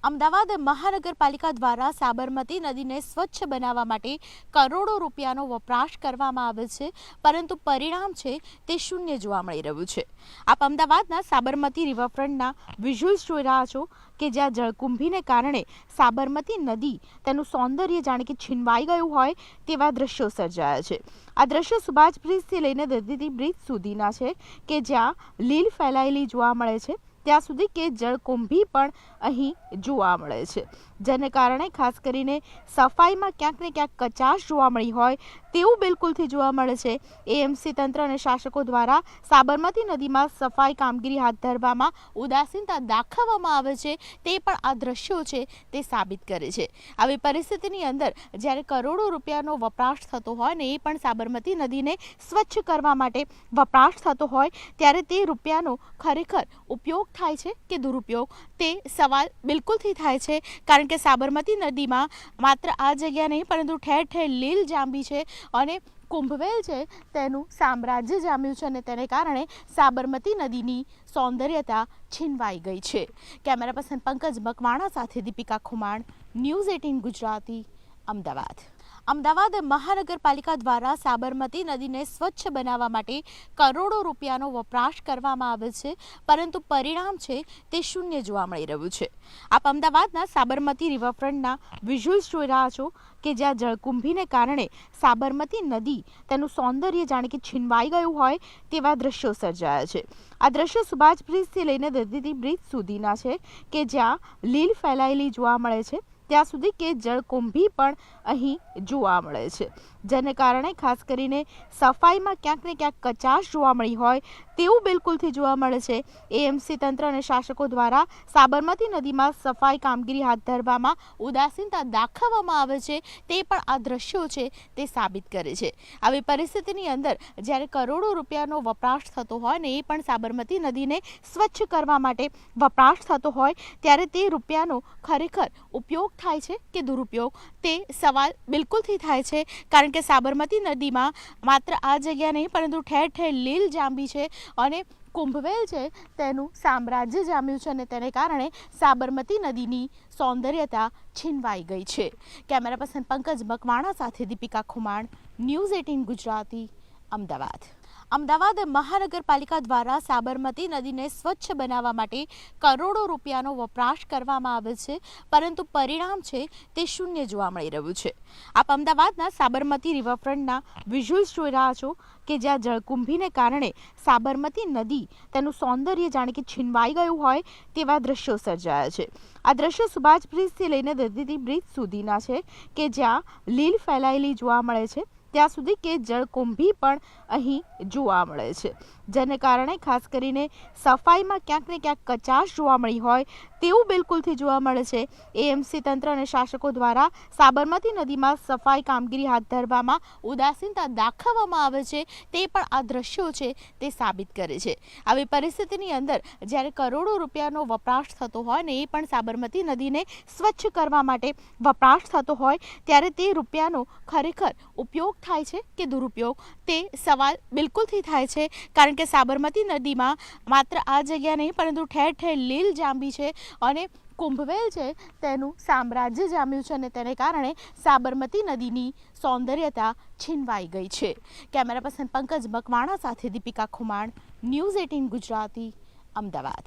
અમદાવાદ મહાનગરપાલિકા દ્વારા સાબરમતી નદીને સ્વચ્છ બનાવવા માટે કરોડો રૂપિયાનો વપરાશ કરવામાં આવે છે, પરંતુ પરિણામ છે તે શૂન્ય જોવા મળી રહ્યું છે। આપ અમદાવાદના સાબરમતી રિવરફ્રન્ટના વિઝ્યુઅલ્સ જોઈ રહ્યા છો કે જ્યાં જળકુંભીને કારણે સાબરમતી નદી તેનું સૌંદર્ય જાણે કે છીનવાઈ ગયું હોય તેવા દ્રશ્યો સર્જાયા છે। આ દ્રશ્યો સુભાષ બ્રિજથી લઈને દર્દી બ્રિજ સુધીના છે કે જ્યાં લીલ ફેલાયેલી જોવા મળે છે ત્યાં સુધી કે જળકુંભી પણ અહીં જોવા મળે છે, જેને કારણે ખાસ કરીને સફાઈમાં ક્યાંક ને ક્યાંક કચાશ જોવા મળી હોય તેવું બિલકુલથી જોવા મળે છે। એએમસી તંત્ર અને શાસકો દ્વારા સાબરમતી નદીમાં સફાઈ કામગીરી હાથ ધરવામાં ઉદાસીનતા દાખવવામાં આવે છે તે પણ આ દ્રશ્યો છે તે સાબિત કરે છે। આવી પરિસ્થિતિની અંદર જ્યારે કરોડો રૂપિયાનો વપરાશ થતો હોય ને એ પણ સાબરમતી નદીને સ્વચ્છ કરવા માટે વપરાશ થતો હોય ત્યારે તે રૂપિયાનો ખરેખર ઉપયોગ થાય છે કે દુરુપયોગ તે સવાલ બિલકુલથી થાય છે, કારણ કે સાબરમતી નદીમાં માત્ર આ જગ્યા નહીં પરંતુ ઠેર ઠેર લીલ જાંબી છે અને કુંભવેલ છે તેનું સામ્રાજ્ય જામ્યું છે અને તેને કારણે સાબરમતી નદીની સૌંદર્યતા છીનવાઈ ગઈ છે। કેમેરા પર્સન પંકજ મકવાણા સાથે દીપિકા ખુમાણ, ન્યૂઝ 18 ગુજરાતી, અમદાવાદ। અમદાવાદ મહાનગરપાલિકા દ્વારા સાબરમતી નદીને સ્વચ્છ બનાવવા માટે કરોડો રૂપિયાનો વપરાશ કરવામાં આવે છે, પરંતુ પરિણામ છે તે શૂન્ય જોવા મળી રહ્યું છે। આપ અમદાવાદના સાબરમતી રિવરફ્રન્ટના વિઝ્યુઅલ્સ જોઈ રહ્યા છો કે જ્યાં જળકુંભીને કારણે સાબરમતી નદી તેનું સૌંદર્ય જાણે કે છીનવાઈ ગયું હોય તેવા દ્રશ્યો સર્જાયા છે। આ દ્રશ્યો સુભાષ બ્રિજથી લઈને દર્દી બ્રિજ સુધીના છે કે જ્યાં લીલ ફેલાયેલી જોવા મળે છે ત્યાં સુધી કે જળકુંભી પણ અહીં જોવા મળે છે, જેને કારણે ખાસ કરીને સફાઈમાં ક્યાંક ને ક્યાંક કચાશ જોવા મળી હોય તેવું બિલકુલથી જોવા મળે છે। એએમસી તંત્ર અને શાસકો દ્વારા સાબરમતી નદીમાં સફાઈ કામગીરી હાથ ધરવામાં ઉદાસીનતા દાખવવામાં આવે છે તે પણ આ દ્રશ્યો છે તે સાબિત કરે છે। આવી પરિસ્થિતિની અંદર જ્યારે કરોડો રૂપિયાનો વપરાશ થતો હોય ને એ પણ સાબરમતી નદીને સ્વચ્છ કરવા માટે વપરાશ થતો હોય ત્યારે તે રૂપિયાનો ખરેખર ઉપયોગ થાય છે કે દુરુપયોગ તે સવાલ બિલકુલથી થાય છે, કારણ કે સાબરમતી નદીમાં માત્ર આ જગ્યા નહીં પરંતુ ઠેર ઠેર લીલ જાંબી છે અને કુંભવેલ છે તેનું સામ્રાજ્ય જામ્યું છે અને તેને કારણે સાબરમતી નદીની સૌંદર્યતા છીનવાઈ ગઈ છે। કેમેરા પર્સન પંકજ મકવાણા સાથે દીપિકા ખુમાણ, ન્યૂઝ 18 ગુજરાતી, અમદાવાદ। અમદાવાદ મહાનગરપાલિકા દ્વારા સાબરમતી નદીને સ્વચ્છ બનાવવા માટે કરોડો રૂપિયાનો વપરાશ કરવામાં આવે છે, પરંતુ પરિણામ છે તે શૂન્ય જોવા મળી રહ્યું છે। આપ અમદાવાદના સાબરમતી રિવરફ્રન્ટના વિઝ્યુઅલ્સ જોઈ રહ્યા છો કે જ્યાં જળકુંભીને કારણે સાબરમતી નદી તેનું સૌંદર્ય જાણે કે છીનવાઈ ગયું હોય તેવા દ્રશ્યો સર્જાયા છે। આ દ્રશ્યો સુભાષ બ્રિજથી લઈને દર્દી બ્રિજ સુધીના છે કે જ્યાં લીલ ફેલાયેલી જોવા મળે છે ત્યાં સુધી કે જળકુંભી પણ અહીં જોવા મળે છે, જેને કારણે ખાસ કરીને સફાઈમાં ક્યાંક ને ક્યાંક કચાશ જોવા મળી હોય તેવું બિલકુલથી જોવા મળે છે। એએમસી તંત્ર અને શાસકો દ્વારા સાબરમતી નદીમાં સફાઈ કામગીરી હાથ ધરવામાં ઉદાસીનતા દાખવવામાં આવે છે તે પણ આ દ્રશ્યો છે તે સાબિત કરે છે। આવી પરિસ્થિતિની અંદર જ્યારે કરોડો રૂપિયાનો વપરાશ થતો હોય ને એ પણ સાબરમતી નદીને સ્વચ્છ કરવા માટે વપરાશ થતો હોય ત્યારે તે રૂપિયાનો ખરેખર ઉપયોગ થાય છે કે દુરુપયોગ તે સવાલ બિલકુલથી થાય છે, કારણ કે સાબરમતી નદીમાં માત્ર આ જગ્યા નહીં પરંતુ ઠેર ઠેર લીલ જાંબી છે અને કુંભવેલ છે તેનું સામ્રાજ્ય જામ્યું છે અને તેને કારણે સાબરમતી નદીની સૌંદર્યતા છીનવાઈ ગઈ છે। કેમેરા પર્સન પંકજ મકવાણા સાથે દીપિકા ખુમાણ, ન્યૂઝ 18 ગુજરાતી, અમદાવાદ।